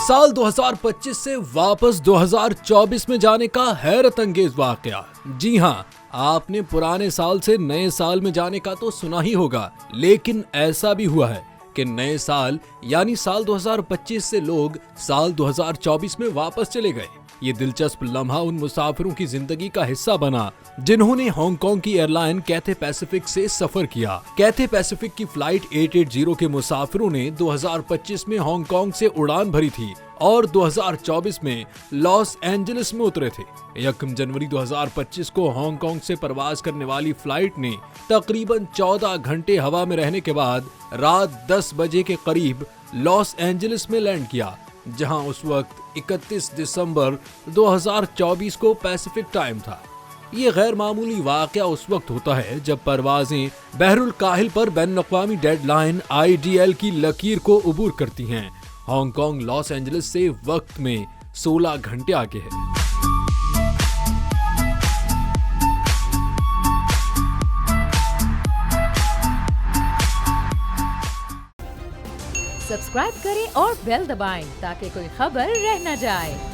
साल 2025 से वापस 2024 में जाने का हैरत अंगेज वाकया। जी हाँ, आपने पुराने साल से नए साल में जाने का तो सुना ही होगा, लेकिन ऐसा भी हुआ है कि नए साल यानी साल 2025 से लोग साल 2024 में वापस चले गए। ये दिलचस्प लम्हा उन मुसाफिरों की जिंदगी का हिस्सा बना जिन्होंने हांगकांग की एयरलाइन कैथे पैसिफिक से सफर किया। कैथे पैसिफिक की फ्लाइट 880 के मुसाफिरों ने 2025 में हांगकांग से उड़ान भरी थी और 2024 में लॉस एंजलिस में उतरे थे। 1 जनवरी 2025 को हांगकांग से प्रवास करने वाली फ्लाइट ने तकरीबन 14 घंटे हवा में रहने के बाद रात 10 बजे के करीब लॉस एंजलिस में लैंड किया, जहां उस वक्त 31 दिसंबर 2024 को पैसिफिक टाइम था। ये गैर मामूली वाकया उस वक्त होता है जब परवाजें बहरुल काहिल पर बैनुल-अक़वामी डेडलाइन IDL की लकीर को उबूर करती हैं। हांगकांग लॉस एंजलिस से वक्त में 16 घंटे आगे है। सब्सक्राइब करें और बेल दबाएं ताकि कोई खबर रह न जाए।